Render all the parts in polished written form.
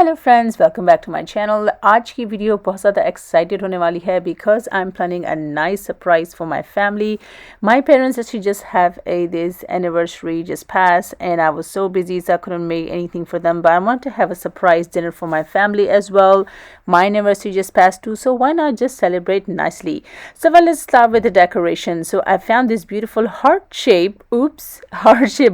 Hello friends, welcome back to my channel. आज की video बहुत ज़्यादा एक्साइटेड होने वाली है because I am planning a nice surprise for my family. My parents actually just have a this anniversary just passed and I was so busy so I couldn't make anything for them, but I want to have a surprise dinner for my family as well. My anniversary just passed too, so why not just celebrate nicely? So well, let's start with the decoration. So I found this beautiful heart-shaped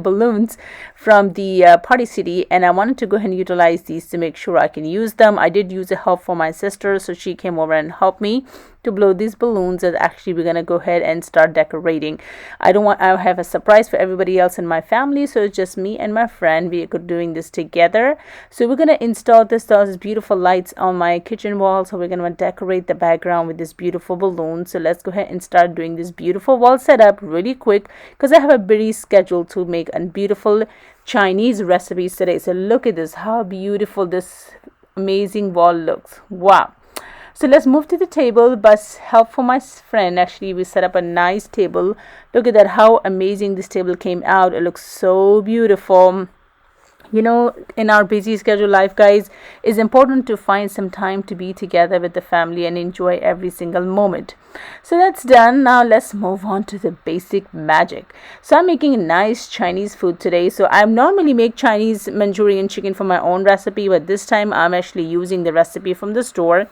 balloons from the Party City, and I wanted to go ahead and utilize these to make sure I can use them. I did use the help for my sister, so she came over and helped me to blow these balloons, and actually we're gonna go ahead and start decorating. I have a surprise for everybody else in my family, so it's just me and my friend. We are doing this together. So we're gonna install these beautiful lights on my kitchen wall. So we're gonna decorate the background with this beautiful balloon. So let's go ahead and start doing this beautiful wall setup really quick because I have a busy schedule to make a beautiful Chinese recipes today. So look at this, how beautiful this amazing wall looks. Wow. So let's move to the table. But help from my friend, actually we set up a nice table. Look at that, how amazing this table came out. It looks so beautiful. You know, in our busy schedule life, guys, it's important to find some time to be together with the family and enjoy every single moment. So that's done. Now let's move on to the basic magic. So I'm making a nice Chinese food today. So I normally make Chinese Manchurian chicken for my own recipe, but this time I'm actually using the recipe from the store.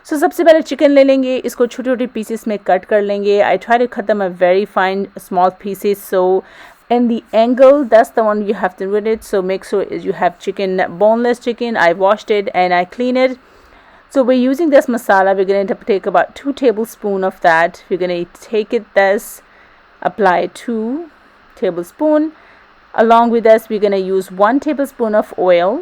So सबसे पहले chicken ले लेंगे, इसको छोटे छोटे pieces में cut कर लेंगे. I try to cut them a very fine small pieces, so in the angle, that's the one you have to do it. So make sure you have chicken, boneless chicken. I washed it and I clean it. So we're using this masala. We're going to take about 2 tablespoons of that. We're going to take this, apply 2 tablespoons. Along with this, we're going to use 1 tablespoon of oil.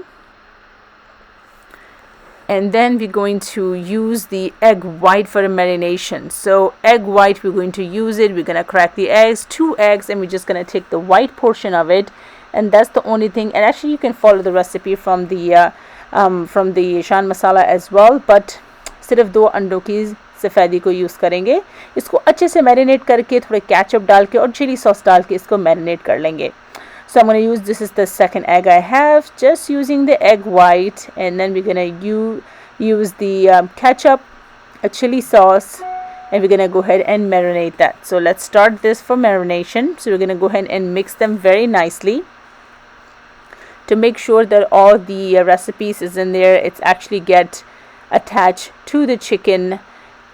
And then we're going to use the egg white for the marination. So egg white, we're going to use it. We're going to crack the eggs, 2 eggs, and we're just going to take the white portion of it, and that's the only thing. And actually you can follow the recipe from the Shan masala as well, but सिर्फ 2 अंडों की सफ़ेदी को use करेंगे. इसको अच्छे से marinate करके थोड़े केचप डाल के और चिली सॉस डाल के इसको मैरिनेट कर लेंगे. So I'm going to use, this is the second egg I have, just using the egg white, and then we're going to use the ketchup, a chili sauce, and we're going to go ahead and marinate that. So let's start this for marination. So we're going to go ahead and mix them very nicely to make sure that all the recipes is in there. It's actually get attached to the chicken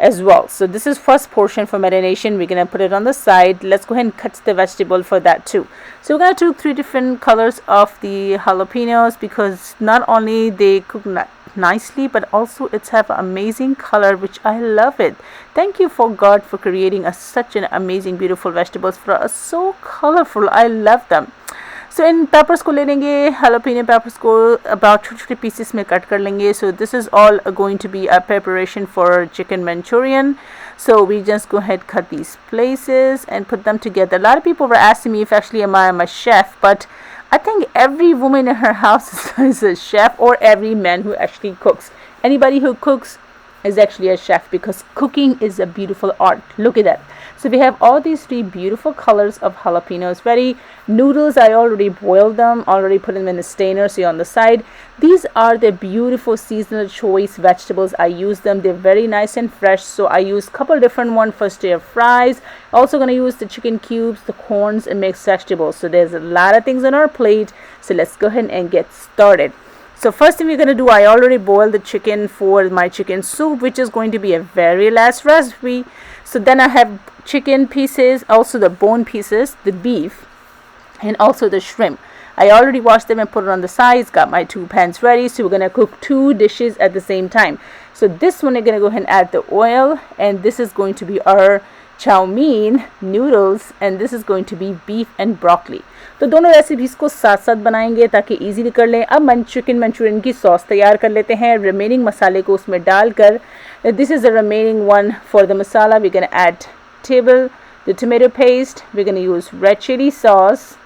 as well. So this is first portion for marination. We're gonna put it on the side. Let's go ahead and cut the vegetable for that too. So we're gonna do 3 different colors of the jalapenos because not only they cook nicely, but also it's have an amazing color, which I love it. Thank you for God for creating such an amazing beautiful vegetables for us, so colorful. I love them. So in peppers को ले लेंगे, jalapeno peppers को about छोटे pieces में cut कर लेंगे. So this is all going to be a preparation for chicken Manchurian. So we just go ahead, cut these places and put them together. A lot of people were asking me if actually am I a chef, but I think every woman in her house is a chef, or every man who actually cooks. Anybody who cooks is actually a chef because cooking is a beautiful art. Look at that. So we have all these 3 beautiful colors of jalapenos ready. Noodles, I already boiled them, already put them in the strainer, see on the side. These are the beautiful seasonal choice vegetables. I use them, they're very nice and fresh. So I use a couple different ones for stir fries. Also going to use the chicken cubes, the corns, and mixed vegetables. So there's a lot of things on our plate. So let's go ahead and get started. So first thing we're going to do, I already boiled the chicken for my chicken soup, which is going to be a very last recipe. So then I have chicken pieces, also the bone pieces, the beef, and also the shrimp. I already washed them and put it on the sides, got my 2 pans ready. So we're going to cook 2 dishes at the same time. So this one, we're going to go ahead and add the oil, and this is going to be our chow mein noodles, and this is going to be beef and broccoli. तो दोनों recipes को साथ साथ बनाएंगे ताकि easily कर लें. अब चिकन मंचूरियन की सॉस तैयार कर लेते हैं. रिमेनिंग मसाले को उसमें डालकर, this is the remaining one for the masala. We're going to add the tomato paste. We're going to use red chili sauce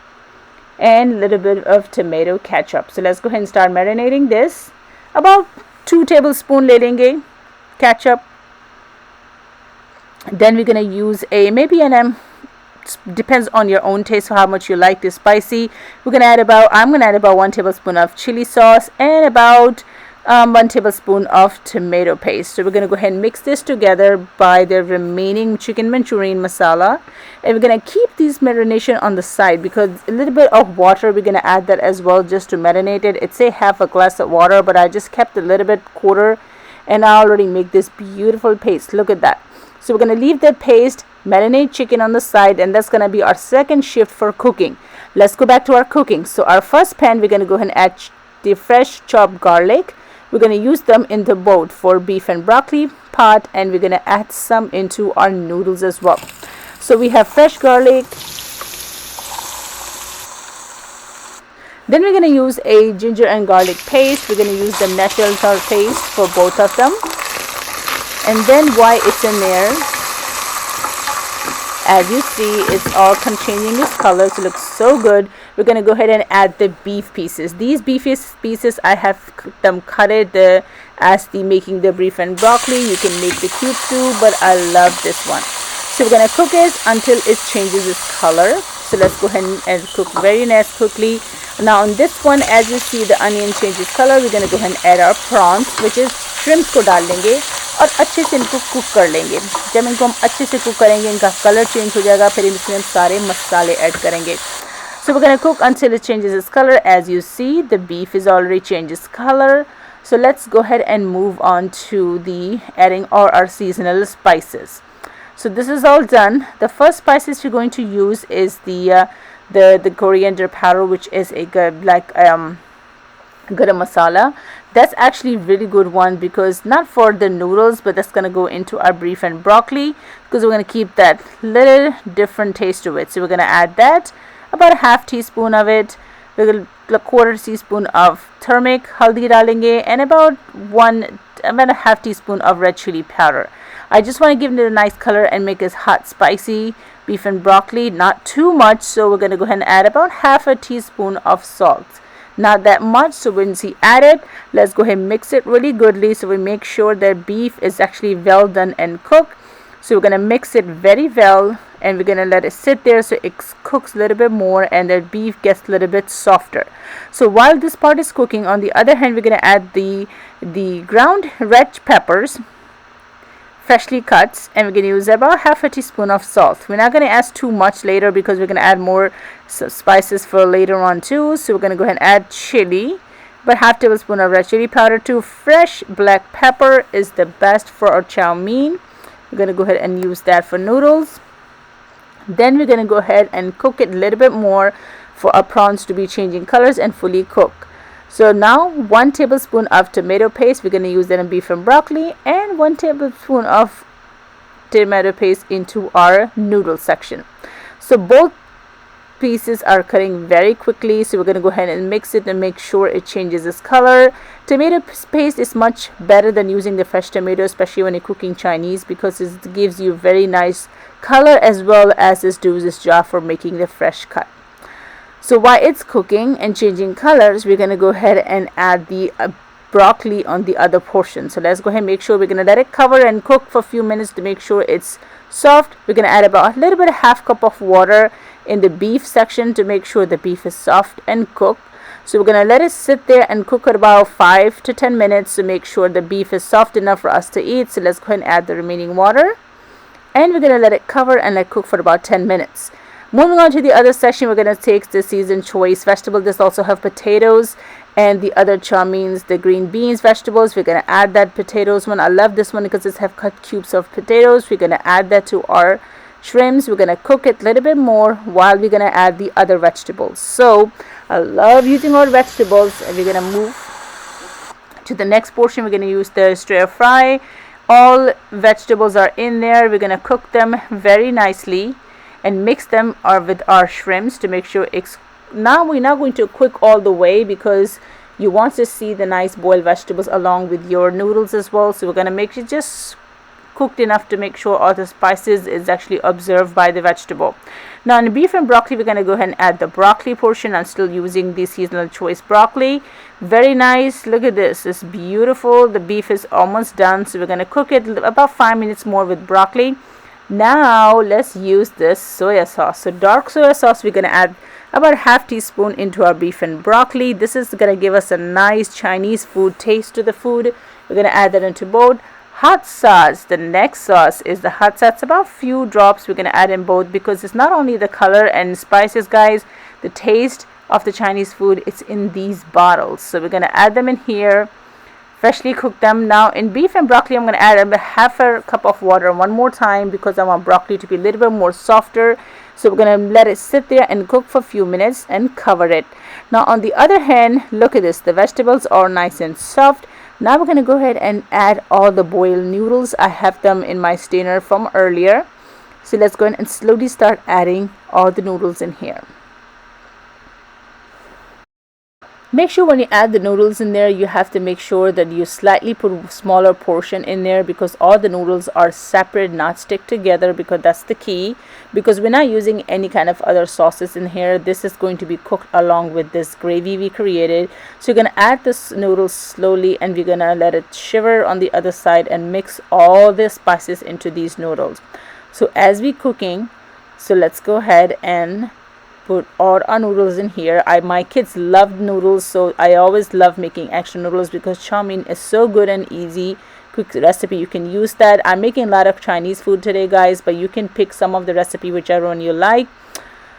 and a little bit of tomato ketchup. So let's go ahead and start marinating this. About 2 tablespoons ले लेंगे ketchup. Then we're going to use maybe depends on your own taste for how much you like this spicy. I'm going to add about 1 tablespoon of chili sauce and about 1 tablespoon of tomato paste. So we're going to go ahead and mix this together by the remaining chicken Manchurian masala, and we're going to keep these marination on the side because a little bit of water, we're going to add that as well just to marinate it. It's a half a glass of water, but I just kept a little bit quarter, and I already make this beautiful paste. Look at that. So we're going to leave that paste, marinate chicken on the side, and that's going to be our second shift for cooking. Let's go back to our cooking. So our first pan, we're going to go ahead and add the fresh chopped garlic. We're going to use them in the both for beef and broccoli pot, and we're going to add some into our noodles as well. So we have fresh garlic. Then we're going to use a ginger and garlic paste. We're going to use the natural paste for both of them. And then while it's in there, as you see, it's all changing its color, so it looks so good. We're going to go ahead and add the beef pieces. These beef pieces, I have them cutted as the making the beef and broccoli. You can make the cubes too, but I love this one. So we're going to cook it until it changes its color. So let's go ahead and cook very nice quickly. Now on this one, as you see, the onion changes color. We're going to go ahead and add our prawns, which is shrimps को डाल देंगे और अच्छे से इनको cook कर लेंगे. जब इनको हम अच्छे से कुक करेंगे, इनका कलर चेंज हो जाएगा, फिर इसमें हम सारे मसाले ऐड करेंगे. So we're going to cook until it changes its color. As you see, the beef is already changed its color. So let's go ahead and move on to the adding all our seasonal spices. So this is all done. The first spices we're going to use is the coriander powder, which is a good garam masala. That's actually really good one because not for the noodles, but that's gonna go into our beef and broccoli because we're gonna keep that little different taste to it. So we're gonna add that, about a half teaspoon of it. We're gonna a quarter teaspoon of turmeric, haldi डालेंगे, and about a half teaspoon of red chili powder. I just want to give it a nice color and make it hot, spicy beef and broccoli, not too much. So we're going to go ahead and add about half a teaspoon of salt. Not that much. So once we add it, let's go ahead and mix it really goodly so we make sure that beef is actually well done and cooked. So we're going to mix it very well, and we're going to let it sit there so it cooks a little bit more and the beef gets a little bit softer. So while this part is cooking, on the other hand, we're going to add the ground red peppers, freshly cut, and we're going to use about half a teaspoon of salt. We're not going to add too much later because we're going to add more spices for later on too. So we're going to go ahead and add chili, but half tablespoon of red chili powder too. Fresh black pepper is the best for our chow mein. We're going to go ahead and use that for noodles. Then we're going to go ahead and cook it a little bit more for our prawns to be changing colors and fully cook. So now 1 tablespoon of tomato paste, we're going to use that in beef and broccoli, and 1 tablespoon of tomato paste into our noodle section. So both pieces are cutting very quickly, so we're going to go ahead and mix it and make sure it changes its color. Tomato paste is much better than using the fresh tomato, especially when you're cooking Chinese, because it gives you very nice color as well as it does its job for making the fresh cut. So while it's cooking and changing colors, we're going to go ahead and add the broccoli on the other portion. So let's go ahead and make sure we're going to let it cover and cook for a few minutes to make sure it's soft. We're going to add about a little bit, half cup of water in the beef section to make sure the beef is soft and cooked. So we're going to let it sit there and cook at about 5 to 10 minutes to make sure the beef is soft enough for us to eat. So let's go ahead and add the remaining water, and we're going to let it cover and let it cook for about 10 minutes. Moving on to the other section, we're going to take the seasoned choice vegetable. This also have potatoes and the other chow means, the green beans vegetables. We're going to add that potatoes one. I love this one because it's have cut cubes of potatoes. We're going to add that to our shrimps. We're going to cook it a little bit more while we're going to add the other vegetables. So I love using our vegetables, and we're going to move to the next portion. We're going to use the stir fry. All vegetables are in there. We're going to cook them very nicely and mix them with our shrimps to make sure it's. Now we're not going to cook all the way because you want to see the nice boiled vegetables along with your noodles as well. So we're going to make it just cooked enough to make sure all the spices is actually observed by the vegetable. Now in the beef and broccoli, we're going to go ahead and add the broccoli portion. I'm still using the seasonal choice broccoli. Very nice. Look at this. It's beautiful. The beef is almost done. So we're going to cook it about 5 minutes more with broccoli. Now let's use this soya sauce. So dark soya sauce, we're going to add about half teaspoon into our beef and broccoli. This is going to give us a nice Chinese food taste to the food. We're going to add that into both. Hot sauce, the next sauce is the hot sauce. About few drops we're going to add in both, because it's not only the color and spices, guys, the taste of the Chinese food, it's in these bottles. So we're going to add them in here, freshly cook them. Now in beef and broccoli, I'm going to add about half a cup of water one more time, because I want broccoli to be a little bit more softer. So we're going to let it sit there and cook for a few minutes and cover it. Now on the other hand, look at this, the vegetables are nice and soft. Now we're going to go ahead and add all the boiled noodles. I have them in my strainer from earlier. So let's go ahead and slowly start adding all the noodles in here. Make sure when you add the noodles in there, you have to make sure that you slightly put a smaller portion in there, because all the noodles are separate, not stick together, because that's the key. Because we're not using any kind of other sauces in here. This is going to be cooked along with this gravy we created. So you're going to add this noodles slowly, and we're going to let it shiver on the other side and mix all the spices into these noodles. So as we cooking, so let's go ahead and put all our noodles in here. My kids love noodles, so I always love making extra noodles, because chow mein is so good and easy, quick recipe. You can use that. I'm making a lot of Chinese food today, guys, but you can pick some of the recipe, whichever one you like.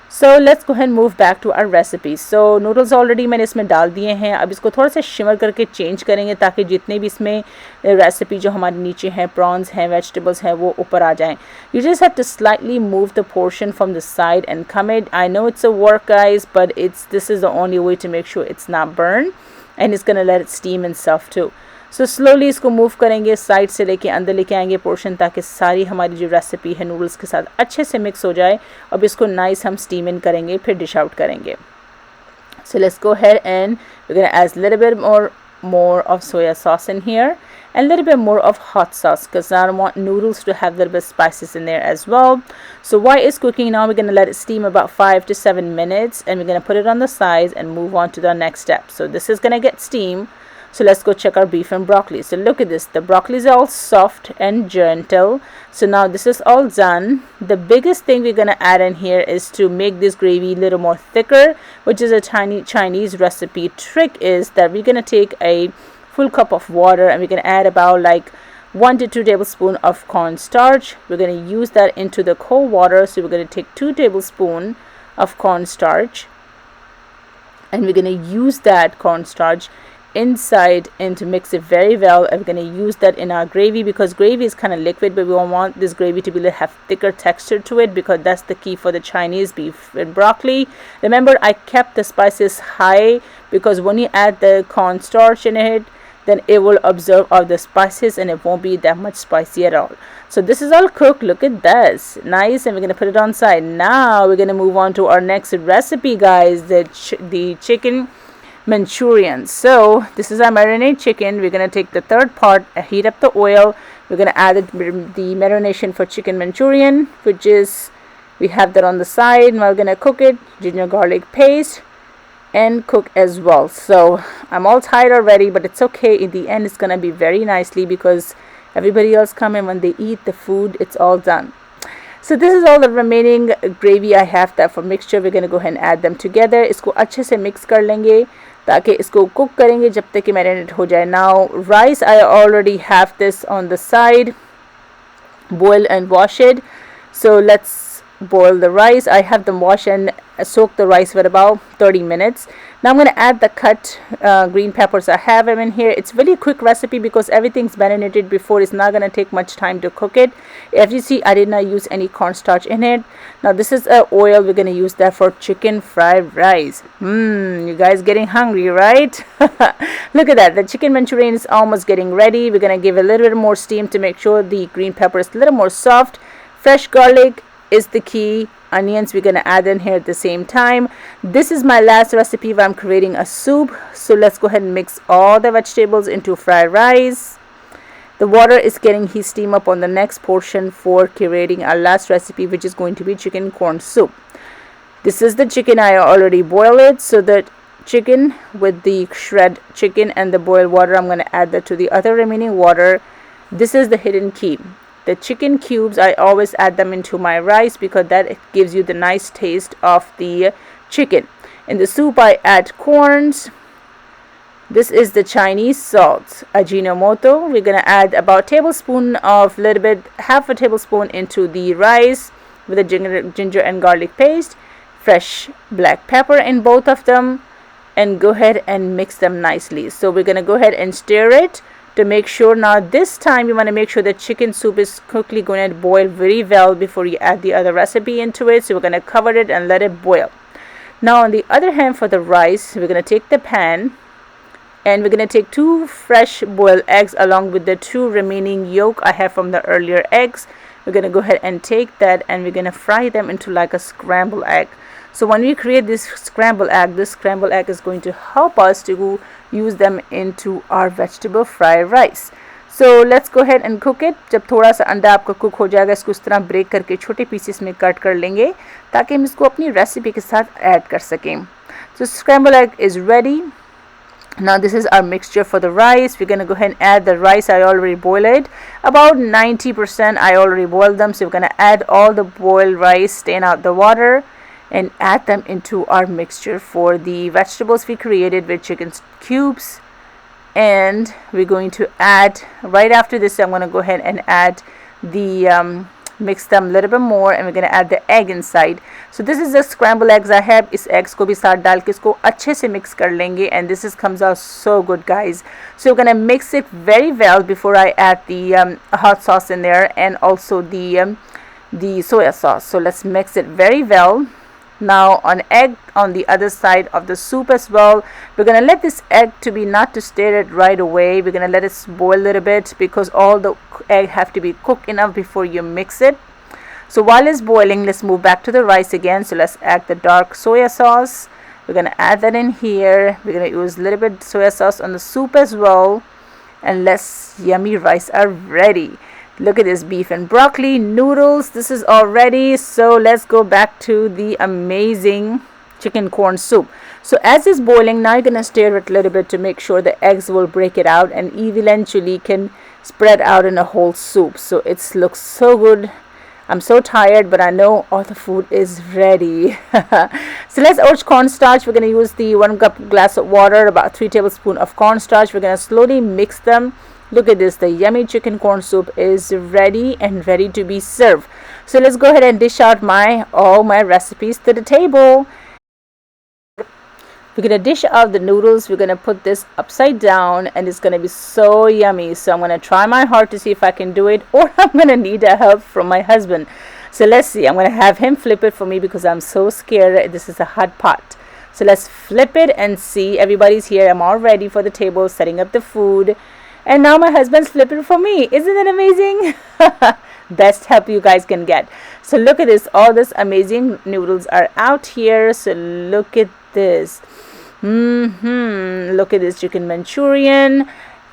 So let's go ahead and move back to our recipe. So noodles already मैंने इसमें डाल दिए हैं. अब इसको थोड़ा सा shimmer करके चेंज करेंगे, ताकि जितने भी इसमें रेसिपी जो हमारे नीचे हैं, प्रॉन्स हैं, वेजिटेबल्स हैं, वो ऊपर आ जाएं. You just have to slightly move the portion from the side and come it. I know it's a work, guys, but this is the only way to make sure it's not burned, and it's gonna let it steam itself too. So slowly इसको move करेंगे, side से लेके अंदर लेके आएंगे portion, ताकि सारी हमारी जो रेसिपी है नूडल्स के साथ अच्छे से मिक्स हो जाए. अब इसको नाइस हम स्टीम इन करेंगे, फिर डिश आउट करेंगे. So let's go ahead and we're going to add a little bit more of soya sauce in here, and a little bit more of hot sauce, because I want noodles to have a little bit of spices in there as well. So while it's cooking now, we're going to let it steam about 5 to 7 minutes, and we're going to put it on the sides and move on to the next step. So this is going to get steamed. So let's go check our beef and broccoli. So look at this, the broccoli is all soft and gentle. So now this is all done. The biggest thing we're going to add in here is to make this gravy a little more thicker, which is a tiny Chinese recipe. Trick is that we're going to take a full cup of water, and we're going to add about like 1 to 2 tablespoons of cornstarch. We're going to use that into the cold water. So we're going to take 2 tablespoons of cornstarch, and we're going to use that cornstarch inside and to mix it very well. I'm going to use that in our gravy, because gravy is kind of liquid, but we want this gravy to have thicker texture to it, because that's the key for the Chinese beef and broccoli. Remember, I kept the spices high, because when you add the cornstarch in it, then it will absorb all the spices and it won't be that much spicy at all. So this is all cooked. Look at this, nice, and we're going to put it on side. Now we're going to move on to our next recipe, guys, the chicken Manchurian. So this is our marinade chicken. We're going to take the third part, heat up the oil. We're going to add the marination for chicken Manchurian, which is, we have that on the side. Now we're going to cook it, ginger garlic paste, and cook as well. So I'm all tired already, but it's okay. In the end, it's going to be very nicely, because everybody else come in, when they eat the food, it's all done. So this is all the remaining gravy I have that for mixture. We're going to go ahead and add them together. इसको अच्छे से mix कर लेंगे, ताकि इसको cook करेंगे जब तक कि marinate हो जाए. Now rice, I already have this on the side, boil and wash it. So let's boil the rice. I have them wash and soak the rice for about 30 minutes. Now I'm going to add the cut green peppers. I have them in here. It's really a quick recipe, because everything's marinated before. It's not going to take much time to cook it. As you see, I did not use any cornstarch in it. Now this is oil. We're going to use that for chicken fried rice. You guys getting hungry, right? Look at that. The chicken Manchurian is almost getting ready. We're going to give a little bit more steam to make sure the green pepper is a little more soft. Fresh garlic is the key. Onions we're going to add in here at the same time. This is my last recipe where I'm creating a soup. So let's go ahead and mix all the vegetables into fried rice. The water is getting heat steam up on the next portion for creating our last recipe, which is going to be chicken corn soup. This is the chicken. I already boiled it. So the chicken with the shred chicken and the boiled water, I'm going to add that to the other remaining water. This is the hidden key. The chicken cubes, I always add them into my rice, because that gives you the nice taste of the chicken. In the soup I add corns. This is the Chinese salt, Ajinomoto. We're gonna add about a tablespoon of little bit, half a tablespoon into the rice with the ginger and garlic paste, fresh black pepper in both of them, and go ahead and mix them nicely. So we're gonna go ahead and stir it to make sure. Now this time you want to make sure the chicken soup is quickly going to boil very well before you add the other recipe into it. So we're going to cover it and let it boil. Now on the other hand, for the rice, we're going to take the pan and we're going to take 2 fresh boiled eggs along with the 2 remaining yolk I have from the earlier eggs. We're going to go ahead and take that and we're going to fry them into like a scrambled egg. So when we create this scrambled egg is going to help us to use them into our vegetable fried rice. So let's go ahead and cook it. जब थोड़ा सा अंडा आपका cook हो जाएगा, इसको इस तरह ब्रेक करके छोटे पीसेस में कट कर लेंगे ताकि हम इसको अपनी रेसिपी के साथ ऐड कर सकें. So scrambled egg is ready. Now this is our mixture for the rice. We're going to go ahead and add the rice. I already boiled it. About 90% I already boiled them. So we're going to add all the boiled rice, strain out the water, and add them into our mixture for the vegetables we created with chicken cubes. And we're going to add, right after this, I'm going to go ahead and add the mix them a little bit more, and we're going to add the egg inside. So this is the scrambled eggs I have. इस eggs को भी साथ डाल के इसको अच्छे से mix कर लेंगे, and this comes out so good, guys. So we're going to mix it very well before I add the hot sauce in there and also the soya sauce. So let's mix it very well. Now on egg on the other side of the soup as well, we're going to let this egg to be not to stir it right away. We're going to let it boil a little bit because all the egg have to be cooked enough before you mix it. So while it's boiling, let's move back to the rice again. So let's add the dark soya sauce. We're going to add that in here. We're going to use a little bit soya sauce on the soup as well, and let's yummy rice are ready. Look at this beef and broccoli noodles. This is all ready. So let's go back to the amazing chicken corn soup. So as it's boiling, now you're going to stir it a little bit to make sure the eggs will break it out and eventually can spread out in a whole soup. So it looks so good. I'm so tired, but I know all the food is ready. So let's add cornstarch. We're going to use the 1 cup glass of water, about 3 tablespoons of cornstarch. We're going to slowly mix them. Look at this, the yummy chicken corn soup is ready and ready to be served. So let's go ahead and dish out all my recipes to the table. We're going to dish out the noodles. We're going to put this upside down and it's going to be so yummy. So I'm going to try my hard to see if I can do it, or I'm going to need a help from my husband. So let's see. I'm going to have him flip it for me because I'm so scared. This is a hot pot. So let's flip it and see. Everybody's here. I'm all ready for the table, setting up the food. And now my husband's flipping for me. Isn't it amazing? Best help you guys can get. So look at this. All this amazing noodles are out here. So look at this. Look at this chicken Manchurian,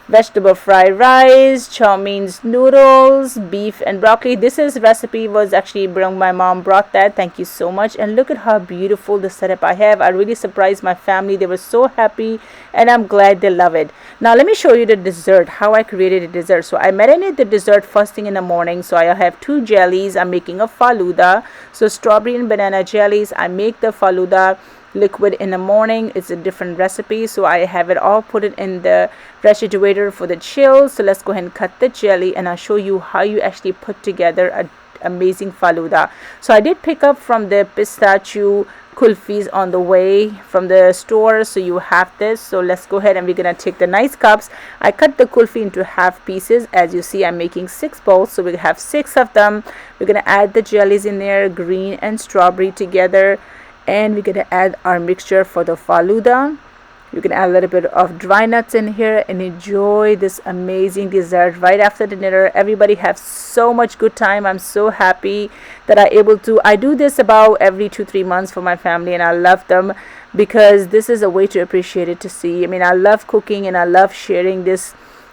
vegetable fried rice, chow means noodles, beef and broccoli. This recipe was actually my mom brought that. Thank you so much. And look at how beautiful the setup I have. I really surprised my family. They were so happy and I'm glad they love it. Now let me show you the dessert, how I created a dessert. So I marinate the dessert first thing in the morning. So I have 2 jellies. I'm making a faluda. So strawberry and banana jellies. I make the faluda liquid in the morning. It's a different recipe, so I have it all put it in the refrigerator for the chill. So let's go ahead and cut the jelly and I'll show you how you actually put together a amazing faluda. So I did pick up from the pistachio kulfis on the way from the store, so you have this. So let's go ahead and we're gonna take the nice cups. I cut the kulfi into half pieces. As you see, I'm making 6 bowls, so we have 6 of them. We're gonna add the jellies in there, green and strawberry together, and we're gonna add our mixture for the faluda. You can add a little bit of dry nuts in here and enjoy this amazing dessert right after the dinner. Everybody have so much good time. I'm so happy that I do this about every 2-3 months for my family, and I love them because this is a way to appreciate it, to see. I mean, I love cooking and I love sharing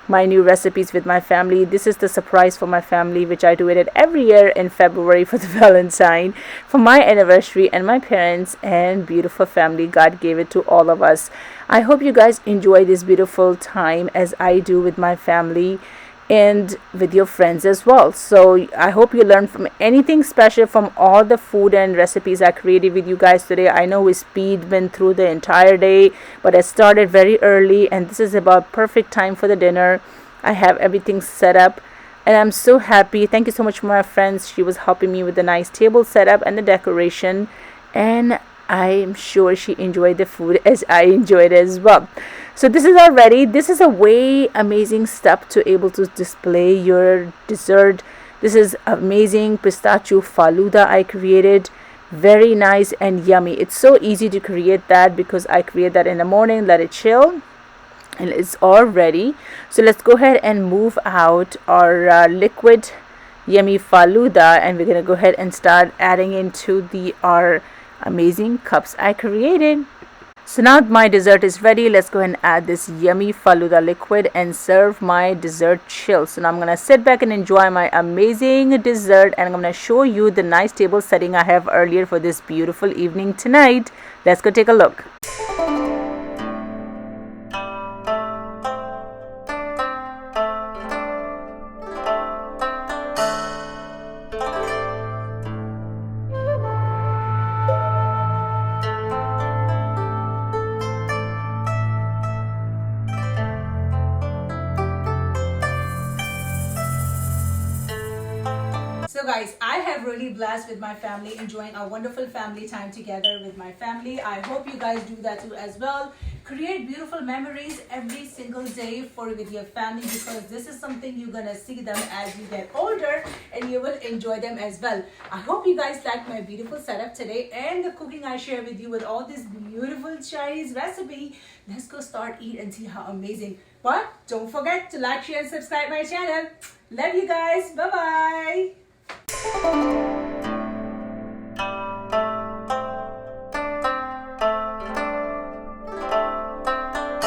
my new recipes with my family. This is the surprise for my family, which I do it every year in February for the Valentine, for my anniversary, and my parents and beautiful family. God gave it to all of us. I hope you guys enjoy this beautiful time as I do with my family. and with your friends as well. So I hope you learned from anything special from all the food and recipes I created with you guys today. I know we speed went through the entire day, but I started very early, and this is about perfect time for the dinner. I have everything set up, and I'm so happy. Thank you so much for my friends. She was helping me with the nice table setup and the decoration, and I'm sure she enjoyed the food as I enjoyed as well. So this is all ready. This is a way amazing step to able to display your dessert. This is amazing pistachio faluda I created. Very nice and yummy. It's so easy to create that because I create that in the morning, let it chill, and it's all ready. So let's go ahead and move out our liquid yummy faluda, and we're gonna go ahead and start adding into the our amazing cups I created. So now my dessert is ready. Let's go ahead and add this yummy faluda liquid and serve my dessert chill. So now I'm gonna sit back and enjoy my amazing dessert, and I'm gonna show you the nice table setting I have earlier for this beautiful evening tonight. Let's go take a look. So guys, I have really blessed with my family, enjoying a wonderful family time together with my family. I hope you guys do that too as well. Create beautiful memories every single day with your family, because this is something you're gonna see them as you get older, and you will enjoy them as well. I hope you guys liked my beautiful setup today and the cooking I share with you with all this beautiful Chinese recipe. Let's go start eat and see how amazing. But don't forget to like, share, and subscribe my channel. Love you guys. Bye bye.